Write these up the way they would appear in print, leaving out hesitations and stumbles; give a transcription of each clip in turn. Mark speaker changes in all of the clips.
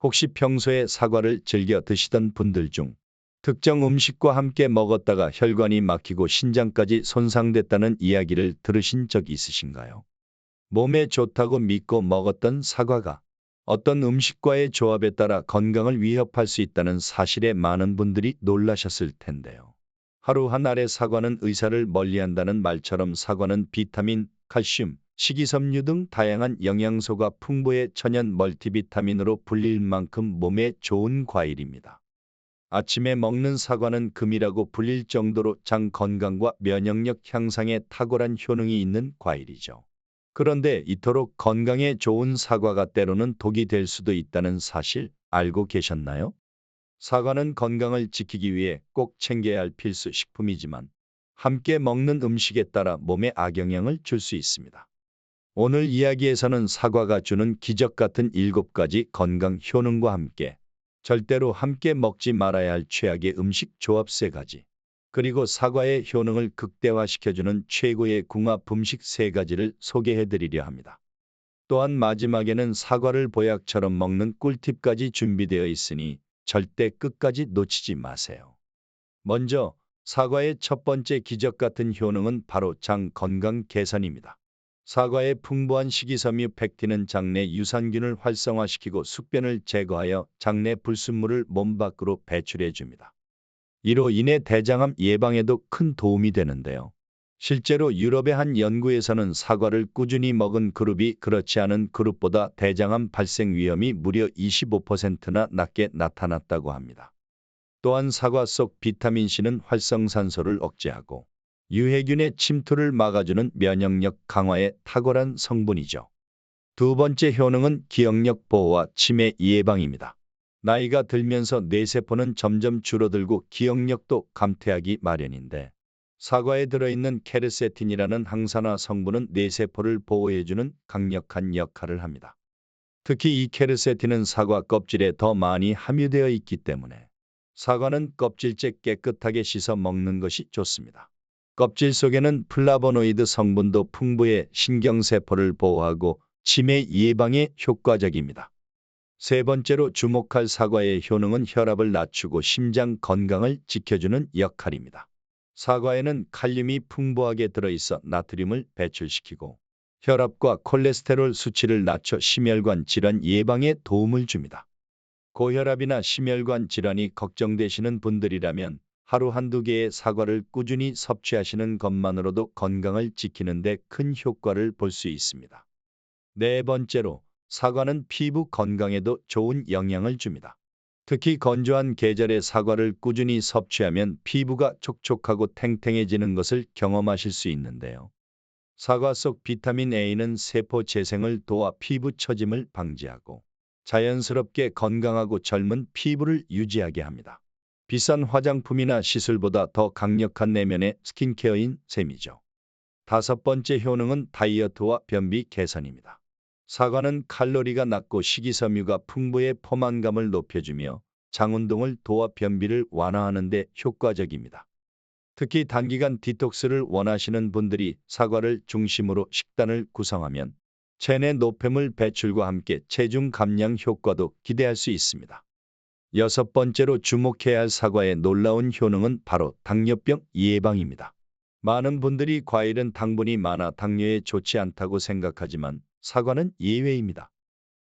Speaker 1: 혹시 평소에 사과를 즐겨 드시던 분들 중 특정 음식과 함께 먹었다가 혈관이 막히고 신장까지 손상됐다는 이야기를 들으신 적 있으신가요? 몸에 좋다고 믿고 먹었던 사과가 어떤 음식과의 조합에 따라 건강을 위협할 수 있다는 사실에 많은 분들이 놀라셨을 텐데요. 하루 한 알의 사과는 의사를 멀리한다는 말처럼 사과는 비타민, 칼슘, 식이섬유 등 다양한 영양소가 풍부해 천연 멀티비타민으로 불릴 만큼 몸에 좋은 과일입니다. 아침에 먹는 사과는 금이라고 불릴 정도로 장 건강과 면역력 향상에 탁월한 효능이 있는 과일이죠. 그런데 이토록 건강에 좋은 사과가 때로는 독이 될 수도 있다는 사실 알고 계셨나요? 사과는 건강을 지키기 위해 꼭 챙겨야 할 필수 식품이지만 함께 먹는 음식에 따라 몸에 악영향을 줄 수 있습니다. 오늘 이야기에서는 사과가 주는 기적 같은 7가지 건강 효능과 함께 절대로 함께 먹지 말아야 할 최악의 음식 조합 3가지, 그리고 사과의 효능을 극대화시켜주는 최고의 궁합 음식 3가지를 소개해 드리려 합니다. 또한 마지막에는 사과를 보약처럼 먹는 꿀팁까지 준비되어 있으니 절대 끝까지 놓치지 마세요. 먼저 사과의 첫 번째 기적 같은 효능은 바로 장 건강 개선입니다. 사과의 풍부한 식이섬유 팩틴은 장내 유산균을 활성화시키고 숙변을 제거하여 장내 불순물을 몸 밖으로 배출해 줍니다. 이로 인해 대장암 예방에도 큰 도움이 되는데요. 실제로 유럽의 한 연구에서는 사과를 꾸준히 먹은 그룹이 그렇지 않은 그룹보다 대장암 발생 위험이 무려 25%나 낮게 나타났다고 합니다. 또한 사과 속 비타민C는 활성산소를 억제하고 유해균의 침투를 막아주는 면역력 강화에 탁월한 성분이죠. 두 번째 효능은 기억력 보호와 치매 예방입니다. 나이가 들면서 뇌세포는 점점 줄어들고 기억력도 감퇴하기 마련인데 사과에 들어있는 케르세틴이라는 항산화 성분은 뇌세포를 보호해주는 강력한 역할을 합니다. 특히 이 케르세틴은 사과 껍질에 더 많이 함유되어 있기 때문에 사과는 껍질째 깨끗하게 씻어 먹는 것이 좋습니다. 껍질 속에는 플라보노이드 성분도 풍부해 신경세포를 보호하고 치매 예방에 효과적입니다. 세 번째로 주목할 사과의 효능은 혈압을 낮추고 심장 건강을 지켜주는 역할입니다. 사과에는 칼륨이 풍부하게 들어있어 나트륨을 배출시키고 혈압과 콜레스테롤 수치를 낮춰 심혈관 질환 예방에 도움을 줍니다. 고혈압이나 심혈관 질환이 걱정되시는 분들이라면 하루 한두 개의 사과를 꾸준히 섭취하시는 것만으로도 건강을 지키는 데 큰 효과를 볼 수 있습니다. 네 번째로 사과는 피부 건강에도 좋은 영향을 줍니다. 특히 건조한 계절에 사과를 꾸준히 섭취하면 피부가 촉촉하고 탱탱해지는 것을 경험하실 수 있는데요. 사과 속 비타민 A는 세포 재생을 도와 피부 처짐을 방지하고 자연스럽게 건강하고 젊은 피부를 유지하게 합니다. 비싼 화장품이나 시술보다 더 강력한 내면의 스킨케어인 셈이죠. 다섯 번째 효능은 다이어트와 변비 개선입니다. 사과는 칼로리가 낮고 식이섬유가 풍부해 포만감을 높여주며 장 운동을 도와 변비를 완화하는 데 효과적입니다. 특히 단기간 디톡스를 원하시는 분들이 사과를 중심으로 식단을 구성하면 체내 노폐물 배출과 함께 체중 감량 효과도 기대할 수 있습니다. 여섯 번째로 주목해야 할 사과의 놀라운 효능은 바로 당뇨병 예방입니다. 많은 분들이 과일은 당분이 많아 당뇨에 좋지 않다고 생각하지만 사과는 예외입니다.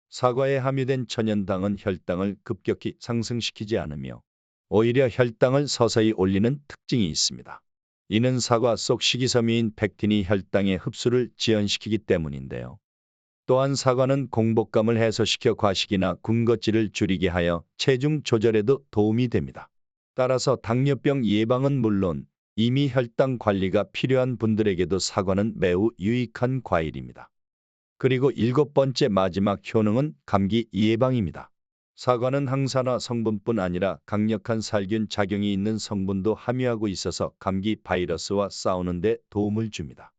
Speaker 1: 사과에 함유된 천연당은 혈당을 급격히 상승시키지 않으며 오히려 혈당을 서서히 올리는 특징이 있습니다. 이는 사과 속 식이섬유인 펙틴이 혈당의 흡수를 지연시키기 때문인데요. 또한 사과는 공복감을 해소시켜 과식이나 군것질을 줄이게 하여 체중 조절에도 도움이 됩니다. 따라서 당뇨병 예방은 물론 이미 혈당 관리가 필요한 분들에게도 사과는 매우 유익한 과일입니다. 그리고 7번째 마지막 효능은 감기 예방입니다. 사과는 항산화 성분뿐 아니라 강력한 살균 작용이 있는 성분도 함유하고 있어서 감기 바이러스와 싸우는 데 도움을 줍니다.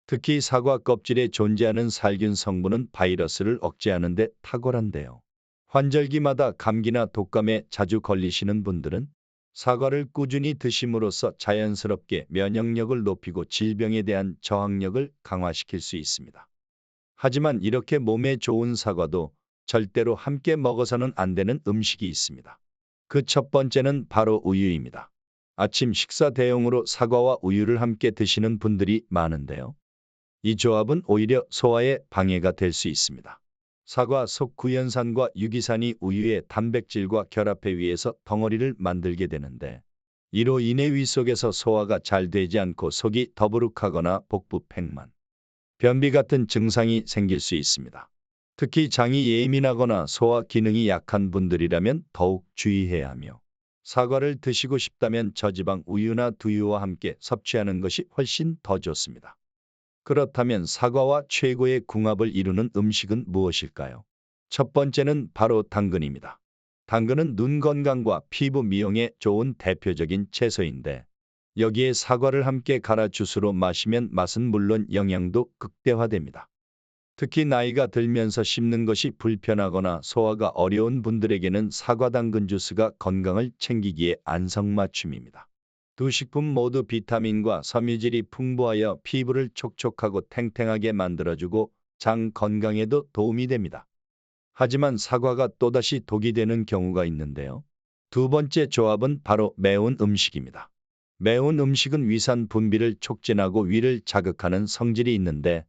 Speaker 1: 특히 사과 껍질에 존재하는 살균 성분은 바이러스를 억제하는 데 탁월한데요. 환절기마다 감기나 독감에 자주 걸리시는 분들은 사과를 꾸준히 드심으로써 자연스럽게 면역력을 높이고 질병에 대한 저항력을 강화시킬 수 있습니다. 하지만 이렇게 몸에 좋은 사과도 절대로 함께 먹어서는 안 되는 음식이 있습니다. 그 첫 번째는 바로 우유입니다. 아침 식사 대용으로 사과와 우유를 함께 드시는 분들이 많은데요. 이 조합은 오히려 소화에 방해가 될 수 있습니다. 사과 속 구연산과 유기산이 우유의 단백질과 결합해 위에서 덩어리를 만들게 되는데 이로 인해 위 속에서 소화가 잘 되지 않고 속이 더부룩하거나 복부 팽만, 변비 같은 증상이 생길 수 있습니다. 특히 장이 예민하거나 소화 기능이 약한 분들이라면 더욱 주의해야 하며 사과를 드시고 싶다면 저지방 우유나 두유와 함께 섭취하는 것이 훨씬 더 좋습니다. 그렇다면 사과와 최고의 궁합을 이루는 음식은 무엇일까요? 첫 번째는 바로 당근입니다. 당근은 눈 건강과 피부 미용에 좋은 대표적인 채소인데 여기에 사과를 함께 갈아 주스로 마시면 맛은 물론 영양도 극대화됩니다. 특히 나이가 들면서 씹는 것이 불편하거나 소화가 어려운 분들에게는 사과 당근 주스가 건강을 챙기기에 안성맞춤입니다. 두 식품 모두 비타민과 섬유질이 풍부하여 피부를 촉촉하고 탱탱하게 만들어주고 장 건강에도 도움이 됩니다. 하지만 사과가 또다시 독이 되는 경우가 있는데요. 두 번째 조합은 바로 매운 음식입니다. 매운 음식은 위산 분비를 촉진하고 위를 자극하는 성질이 있는데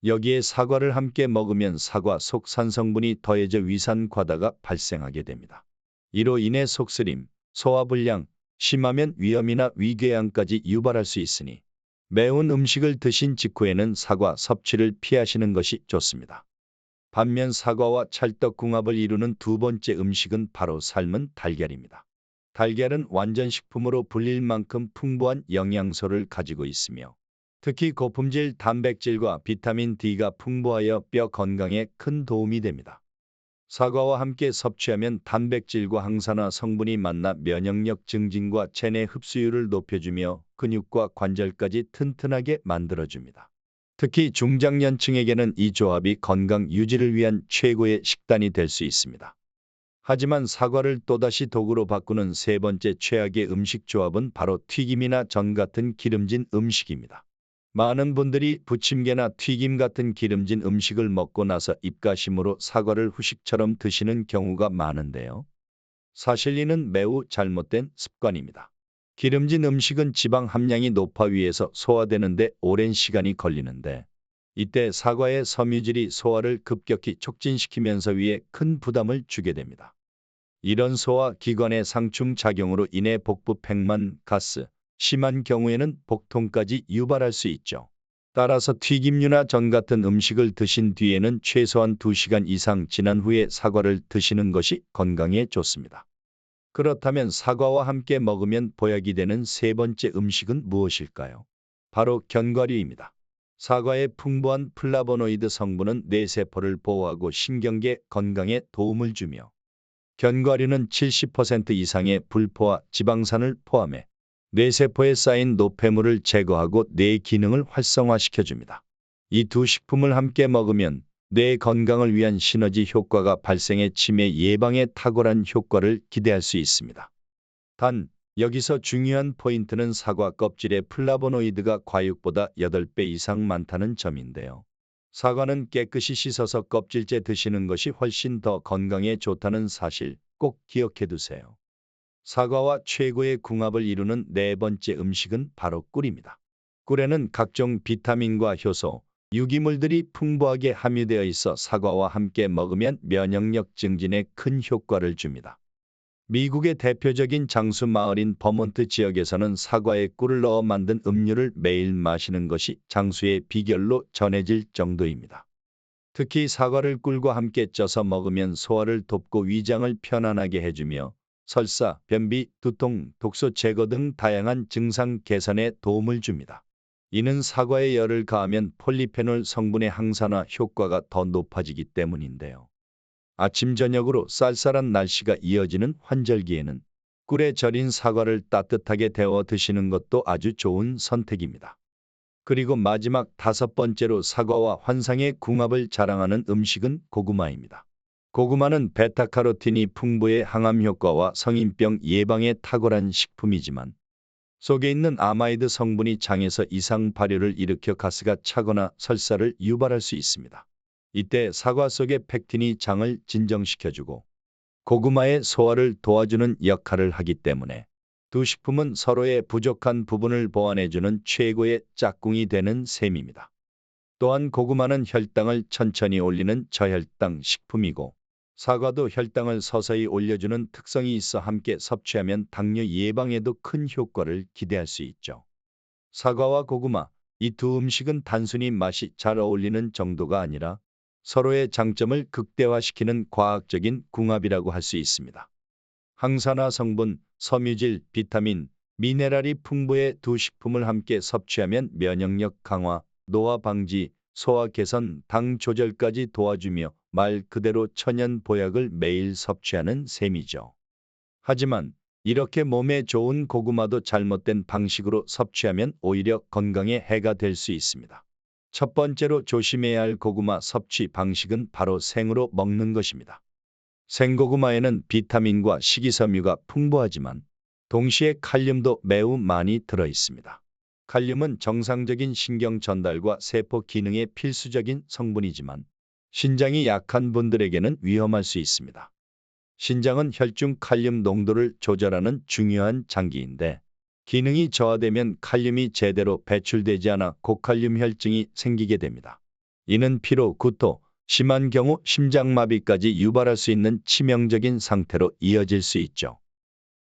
Speaker 1: 여기에 사과를 함께 먹으면 사과 속 산성분이 더해져 위산 과다가 발생하게 됩니다. 이로 인해 속쓰림, 소화불량, 심하면 위염이나 위궤양까지 유발할 수 있으니 매운 음식을 드신 직후에는 사과 섭취를 피하시는 것이 좋습니다. 반면 사과와 찰떡궁합을 이루는 두 번째 음식은 바로 삶은 달걀입니다. 달걀은 완전식품으로 불릴 만큼 풍부한 영양소를 가지고 있으며 특히 고품질 단백질과 비타민 D가 풍부하여 뼈 건강에 큰 도움이 됩니다. 사과와 함께 섭취하면 단백질과 항산화 성분이 만나 면역력 증진과 체내 흡수율을 높여주며 근육과 관절까지 튼튼하게 만들어줍니다. 특히 중장년층에게는 이 조합이 건강 유지를 위한 최고의 식단이 될 수 있습니다. 하지만 사과를 또다시 독으로 바꾸는 세 번째 최악의 음식 조합은 바로 튀김이나 전 같은 기름진 음식입니다. 많은 분들이 부침개나 튀김 같은 기름진 음식을 먹고 나서 입가심으로 사과를 후식처럼 드시는 경우가 많은데요. 사실 이는 매우 잘못된 습관입니다. 기름진 음식은 지방 함량이 높아 위에서 소화되는데 오랜 시간이 걸리는데 이때 사과의 섬유질이 소화를 급격히 촉진시키면서 위에 큰 부담을 주게 됩니다. 이런 소화 기관의 상충 작용으로 인해 복부 팽만, 가스, 심한 경우에는 복통까지 유발할 수 있죠. 따라서 튀김류나 전 같은 음식을 드신 뒤에는 최소한 2시간 이상 지난 후에 사과를 드시는 것이 건강에 좋습니다. 그렇다면 사과와 함께 먹으면 보약이 되는 세 번째 음식은 무엇일까요? 바로 견과류입니다. 사과의 풍부한 플라보노이드 성분은 뇌세포를 보호하고 신경계 건강에 도움을 주며 견과류는 70% 이상의 불포화 지방산을 포함해 뇌세포에 쌓인 노폐물을 제거하고 뇌 기능을 활성화시켜줍니다. 이 두 식품을 함께 먹으면 뇌 건강을 위한 시너지 효과가 발생해 치매 예방에 탁월한 효과를 기대할 수 있습니다. 단, 여기서 중요한 포인트는 사과 껍질의 플라보노이드가 과육보다 8배 이상 많다는 점인데요. 사과는 깨끗이 씻어서 껍질째 드시는 것이 훨씬 더 건강에 좋다는 사실 꼭 기억해 두세요. 사과와 최고의 궁합을 이루는 네 번째 음식은 바로 꿀입니다. 꿀에는 각종 비타민과 효소, 유기물들이 풍부하게 함유되어 있어 사과와 함께 먹으면 면역력 증진에 큰 효과를 줍니다. 미국의 대표적인 장수 마을인 버몬트 지역에서는 사과에 꿀을 넣어 만든 음료를 매일 마시는 것이 장수의 비결로 전해질 정도입니다. 특히 사과를 꿀과 함께 쪄서 먹으면 소화를 돕고 위장을 편안하게 해주며 설사, 변비, 두통, 독소 제거 등 다양한 증상 개선에 도움을 줍니다. 이는 사과에 열을 가하면 폴리페놀 성분의 항산화 효과가 더 높아지기 때문인데요. 아침 저녁으로 쌀쌀한 날씨가 이어지는 환절기에는 꿀에 절인 사과를 따뜻하게 데워 드시는 것도 아주 좋은 선택입니다. 그리고 마지막 다섯 번째로 사과와 환상의 궁합을 자랑하는 음식은 고구마입니다. 고구마는 베타카로틴이 풍부해 항암 효과와 성인병 예방에 탁월한 식품이지만 속에 있는 아마이드 성분이 장에서 이상 발효를 일으켜 가스가 차거나 설사를 유발할 수 있습니다. 이때 사과 속의 펙틴이 장을 진정시켜주고 고구마의 소화를 도와주는 역할을 하기 때문에 두 식품은 서로의 부족한 부분을 보완해주는 최고의 짝꿍이 되는 셈입니다. 또한 고구마는 혈당을 천천히 올리는 저혈당 식품이고 사과도 혈당을 서서히 올려주는 특성이 있어 함께 섭취하면 당뇨 예방에도 큰 효과를 기대할 수 있죠. 사과와 고구마, 이 두 음식은 단순히 맛이 잘 어울리는 정도가 아니라 서로의 장점을 극대화시키는 과학적인 궁합이라고 할 수 있습니다. 항산화 성분, 섬유질, 비타민, 미네랄이 풍부해 두 식품을 함께 섭취하면 면역력 강화, 노화 방지, 소화 개선, 당 조절까지 도와주며 말 그대로 천연 보약을 매일 섭취하는 셈이죠. 하지만 이렇게 몸에 좋은 고구마도 잘못된 방식으로 섭취하면 오히려 건강에 해가 될 수 있습니다. 첫 번째로 조심해야 할 고구마 섭취 방식은 바로 생으로 먹는 것입니다. 생고구마에는 비타민과 식이섬유가 풍부하지만 동시에 칼륨도 매우 많이 들어 있습니다. 칼륨은 정상적인 신경 전달과 세포 기능에 필수적인 성분이지만 신장이 약한 분들에게는 위험할 수 있습니다. 신장은 혈중 칼륨 농도를 조절하는 중요한 장기인데 기능이 저하되면 칼륨이 제대로 배출되지 않아 고칼륨 혈증이 생기게 됩니다. 이는 피로, 구토, 심한 경우 심장마비까지 유발할 수 있는 치명적인 상태로 이어질 수 있죠.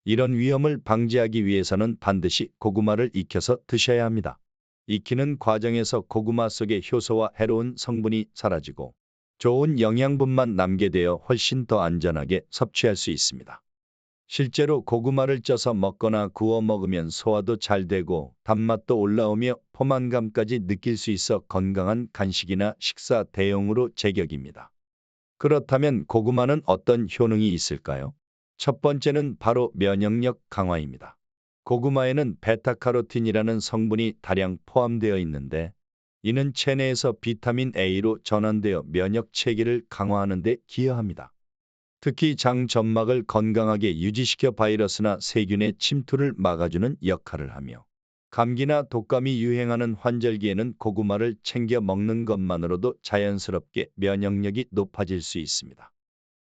Speaker 1: 이런 위험을 방지하기 위해서는 반드시 고구마를 익혀서 드셔야 합니다. 익히는 과정에서 고구마 속의 효소와 해로운 성분이 사라지고 좋은 영양분만 남게 되어 훨씬 더 안전하게 섭취할 수 있습니다. 실제로 고구마를 쪄서 먹거나 구워 먹으면 소화도 잘 되고 단맛도 올라오며 포만감까지 느낄 수 있어 건강한 간식이나 식사 대용으로 제격입니다. 그렇다면 고구마는 어떤 효능이 있을까요? 첫 번째는 바로 면역력 강화입니다. 고구마에는 베타카로틴이라는 성분이 다량 포함되어 있는데 이는 체내에서 비타민 A로 전환되어 면역 체계를 강화하는 데 기여합니다. 특히 장 점막을 건강하게 유지시켜 바이러스나 세균의 침투를 막아주는 역할을 하며 감기나 독감이 유행하는 환절기에는 고구마를 챙겨 먹는 것만으로도 자연스럽게 면역력이 높아질 수 있습니다.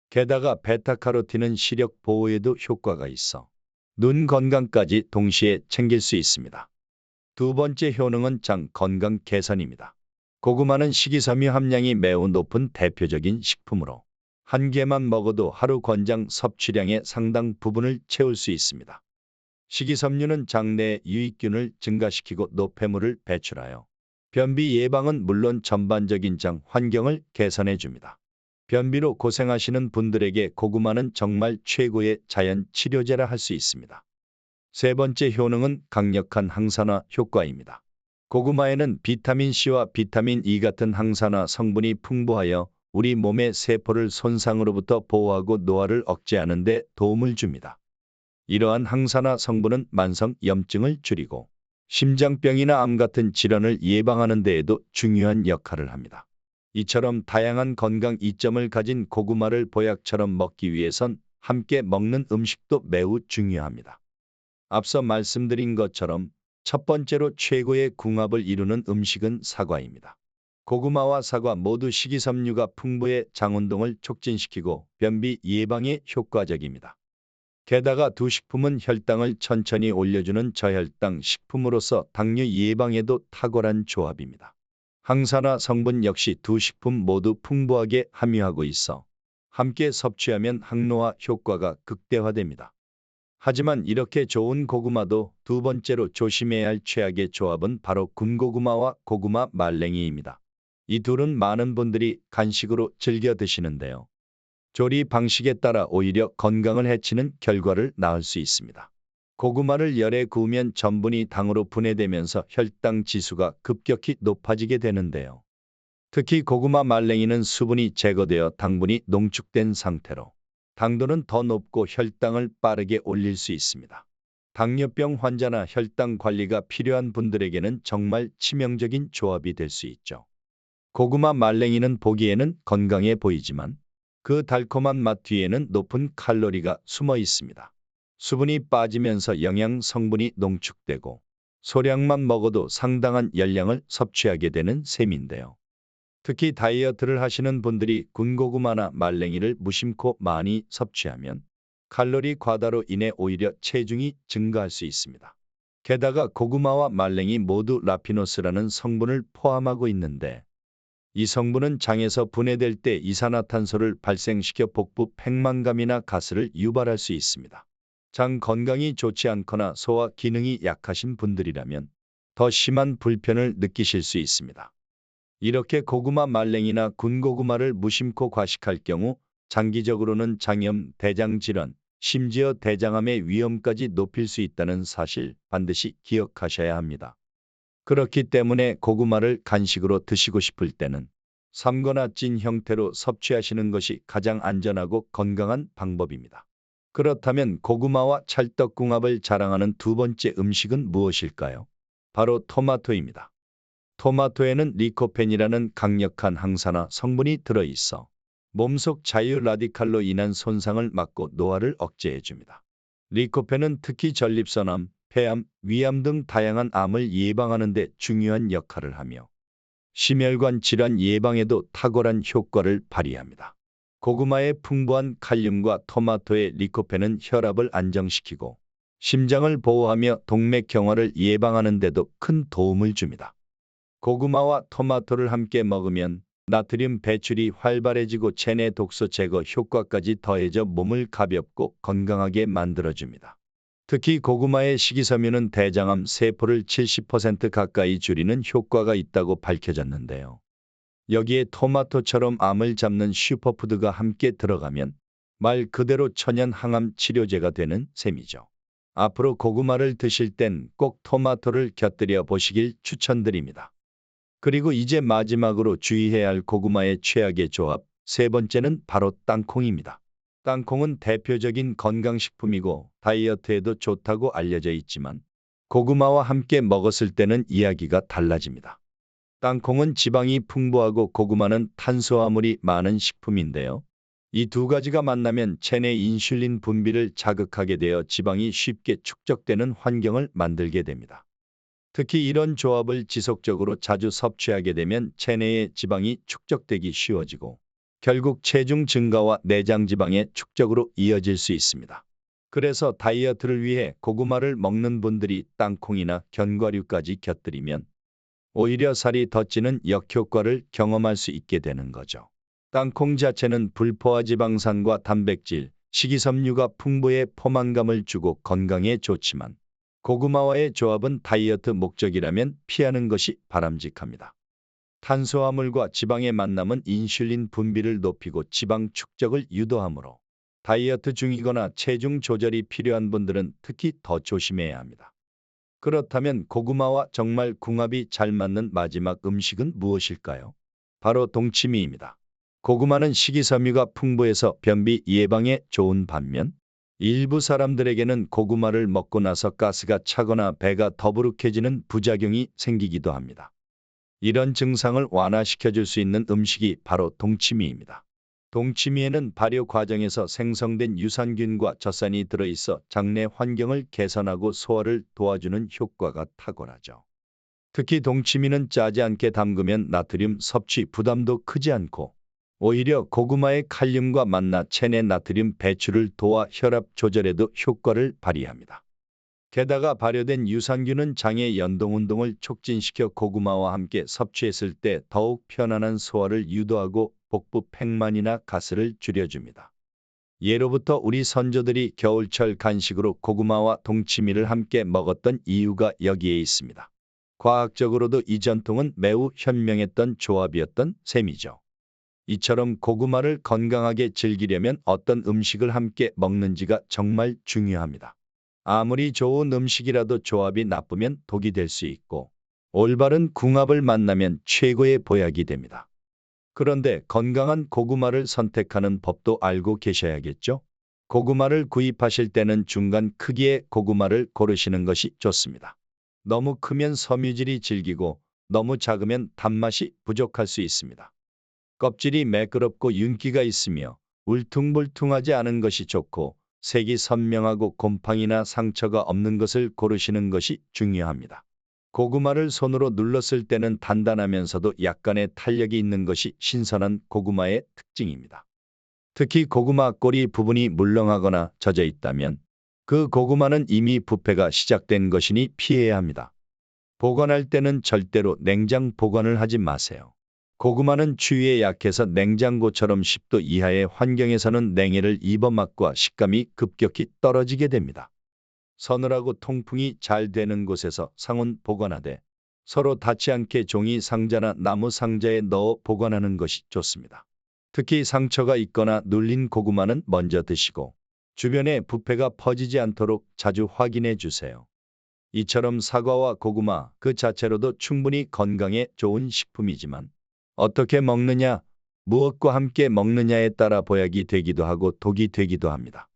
Speaker 1: 게다가 베타카로틴은 시력 보호에도 효과가 있어 눈 건강까지 동시에 챙길 수 있습니다. 두 번째 효능은 장 건강 개선입니다. 고구마는 식이섬유 함량이 매우 높은 대표적인 식품으로 한 개만 먹어도 하루 권장 섭취량의 상당 부분을 채울 수 있습니다. 식이섬유는 장내 유익균을 증가시키고 노폐물을 배출하여 변비 예방은 물론 전반적인 장 환경을 개선해 줍니다. 변비로 고생하시는 분들에게 고구마는 정말 최고의 자연 치료제라 할 수 있습니다. 세 번째 효능은 강력한 항산화 효과입니다. 고구마에는 비타민 C와 비타민 E 같은 항산화 성분이 풍부하여 우리 몸의 세포를 손상으로부터 보호하고 노화를 억제하는 데 도움을 줍니다. 이러한 항산화 성분은 만성 염증을 줄이고 심장병이나 암 같은 질환을 예방하는 데에도 중요한 역할을 합니다. 이처럼 다양한 건강 이점을 가진 고구마를 보약처럼 먹기 위해선 함께 먹는 음식도 매우 중요합니다. 앞서 말씀드린 것처럼 첫 번째로 최고의 궁합을 이루는 음식은 사과입니다. 고구마와 사과 모두 식이섬유가 풍부해 장운동을 촉진시키고 변비 예방에 효과적입니다. 게다가 두 식품은 혈당을 천천히 올려주는 저혈당 식품으로서 당뇨 예방에도 탁월한 조합입니다. 항산화 성분 역시 두 식품 모두 풍부하게 함유하고 있어 함께 섭취하면 항노화 효과가 극대화됩니다. 하지만 이렇게 좋은 고구마도 두 번째로 조심해야 할 최악의 조합은 바로 군고구마와 고구마 말랭이입니다. 이 둘은 많은 분들이 간식으로 즐겨 드시는데요. 조리 방식에 따라 오히려 건강을 해치는 결과를 낳을 수 있습니다. 고구마를 열에 구우면 전분이 당으로 분해되면서 혈당 지수가 급격히 높아지게 되는데요. 특히 고구마 말랭이는 수분이 제거되어 당분이 농축된 상태로 당도는 더 높고 혈당을 빠르게 올릴 수 있습니다. 당뇨병 환자나 혈당 관리가 필요한 분들에게는 정말 치명적인 조합이 될 수 있죠. 고구마 말랭이는 보기에는 건강해 보이지만 그 달콤한 맛 뒤에는 높은 칼로리가 숨어 있습니다. 수분이 빠지면서 영양 성분이 농축되고 소량만 먹어도 상당한 열량을 섭취하게 되는 셈인데요. 특히 다이어트를 하시는 분들이 군고구마나 말랭이를 무심코 많이 섭취하면 칼로리 과다로 인해 오히려 체중이 증가할 수 있습니다. 게다가 고구마와 말랭이 모두 라피노스라는 성분을 포함하고 있는데 이 성분은 장에서 분해될 때 이산화탄소를 발생시켜 복부 팽만감이나 가스를 유발할 수 있습니다. 장 건강이 좋지 않거나 소화 기능이 약하신 분들이라면 더 심한 불편을 느끼실 수 있습니다. 이렇게 고구마 말랭이나 군고구마를 무심코 과식할 경우 장기적으로는 장염, 대장질환, 심지어 대장암의 위험까지 높일 수 있다는 사실 반드시 기억하셔야 합니다. 그렇기 때문에 고구마를 간식으로 드시고 싶을 때는 삶거나 찐 형태로 섭취하시는 것이 가장 안전하고 건강한 방법입니다. 그렇다면 고구마와 찰떡궁합을 자랑하는 두 번째 음식은 무엇일까요? 바로 토마토입니다. 토마토에는 리코펜이라는 강력한 항산화 성분이 들어있어 몸속 자유 라디칼로 인한 손상을 막고 노화를 억제해줍니다. 리코펜은 특히 전립선암, 폐암, 위암 등 다양한 암을 예방하는 데 중요한 역할을 하며 심혈관 질환 예방에도 탁월한 효과를 발휘합니다. 고구마의 풍부한 칼륨과 토마토의 리코펜은 혈압을 안정시키고 심장을 보호하며 동맥경화를 예방하는 데도 큰 도움을 줍니다. 고구마와 토마토를 함께 먹으면 나트륨 배출이 활발해지고 체내 독소 제거 효과까지 더해져 몸을 가볍고 건강하게 만들어줍니다. 특히 고구마의 식이섬유는 대장암 세포를 70% 가까이 줄이는 효과가 있다고 밝혀졌는데요. 여기에 토마토처럼 암을 잡는 슈퍼푸드가 함께 들어가면 말 그대로 천연 항암 치료제가 되는 셈이죠. 앞으로 고구마를 드실 땐 꼭 토마토를 곁들여 보시길 추천드립니다. 그리고 이제 마지막으로 주의해야 할 고구마의 최악의 조합, 세 번째는 바로 땅콩입니다. 땅콩은 대표적인 건강식품이고 다이어트에도 좋다고 알려져 있지만 고구마와 함께 먹었을 때는 이야기가 달라집니다. 땅콩은 지방이 풍부하고 고구마는 탄수화물이 많은 식품인데요. 이 두 가지가 만나면 체내 인슐린 분비를 자극하게 되어 지방이 쉽게 축적되는 환경을 만들게 됩니다. 특히 이런 조합을 지속적으로 자주 섭취하게 되면 체내에 지방이 축적되기 쉬워지고 결국 체중 증가와 내장 지방의 축적으로 이어질 수 있습니다. 그래서 다이어트를 위해 고구마를 먹는 분들이 땅콩이나 견과류까지 곁들이면 오히려 살이 더 찌는 역효과를 경험할 수 있게 되는 거죠. 땅콩 자체는 불포화 지방산과 단백질, 식이섬유가 풍부해 포만감을 주고 건강에 좋지만 고구마와의 조합은 다이어트 목적이라면 피하는 것이 바람직합니다. 탄수화물과 지방의 만남은 인슐린 분비를 높이고 지방 축적을 유도하므로 다이어트 중이거나 체중 조절이 필요한 분들은 특히 더 조심해야 합니다. 그렇다면 고구마와 정말 궁합이 잘 맞는 마지막 음식은 무엇일까요? 바로 동치미입니다. 고구마는 식이섬유가 풍부해서 변비 예방에 좋은 반면 일부 사람들에게는 고구마를 먹고 나서 가스가 차거나 배가 더부룩해지는 부작용이 생기기도 합니다. 이런 증상을 완화시켜 줄 수 있는 음식이 바로 동치미입니다. 동치미에는 발효 과정에서 생성된 유산균과 젖산이 들어있어 장내 환경을 개선하고 소화를 도와주는 효과가 탁월하죠. 특히 동치미는 짜지 않게 담그면 나트륨 섭취 부담도 크지 않고 오히려 고구마의 칼륨과 만나 체내 나트륨 배출을 도와 혈압 조절에도 효과를 발휘합니다. 게다가 발효된 유산균은 장의 연동운동을 촉진시켜 고구마와 함께 섭취했을 때 더욱 편안한 소화를 유도하고 복부 팽만이나 가스를 줄여줍니다. 예로부터 우리 선조들이 겨울철 간식으로 고구마와 동치미를 함께 먹었던 이유가 여기에 있습니다. 과학적으로도 이 전통은 매우 현명했던 조합이었던 셈이죠. 이처럼 고구마를 건강하게 즐기려면 어떤 음식을 함께 먹는지가 정말 중요합니다. 아무리 좋은 음식이라도 조합이 나쁘면 독이 될 수 있고 올바른 궁합을 만나면 최고의 보약이 됩니다. 그런데 건강한 고구마를 선택하는 법도 알고 계셔야겠죠? 고구마를 구입하실 때는 중간 크기의 고구마를 고르시는 것이 좋습니다. 너무 크면 섬유질이 질기고 너무 작으면 단맛이 부족할 수 있습니다. 껍질이 매끄럽고 윤기가 있으며 울퉁불퉁하지 않은 것이 좋고 색이 선명하고 곰팡이나 상처가 없는 것을 고르시는 것이 중요합니다. 고구마를 손으로 눌렀을 때는 단단하면서도 약간의 탄력이 있는 것이 신선한 고구마의 특징입니다. 특히 고구마 꼬리 부분이 물렁하거나 젖어 있다면 그 고구마는 이미 부패가 시작된 것이니 피해야 합니다. 보관할 때는 절대로 냉장 보관을 하지 마세요. 고구마는 추위에 약해서 냉장고처럼 10도 이하의 환경에서는 냉해를 입어 맛과 식감이 급격히 떨어지게 됩니다. 서늘하고 통풍이 잘 되는 곳에서 상온 보관하되 서로 닿지 않게 종이 상자나 나무 상자에 넣어 보관하는 것이 좋습니다. 특히 상처가 있거나 눌린 고구마는 먼저 드시고 주변에 부패가 퍼지지 않도록 자주 확인해 주세요. 이처럼 사과와 고구마 그 자체로도 충분히 건강에 좋은 식품이지만 어떻게 먹느냐, 무엇과 함께 먹느냐에 따라 보약이 되기도 하고 독이 되기도 합니다.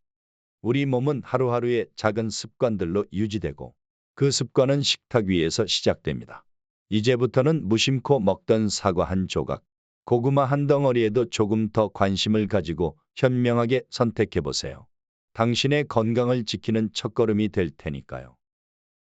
Speaker 1: 우리 몸은 하루하루의 작은 습관들로 유지되고 그 습관은 식탁 위에서 시작됩니다. 이제부터는 무심코 먹던 사과 한 조각, 고구마 한 덩어리에도 조금 더 관심을 가지고 현명하게 선택해 보세요. 당신의 건강을 지키는 첫걸음이 될 테니까요.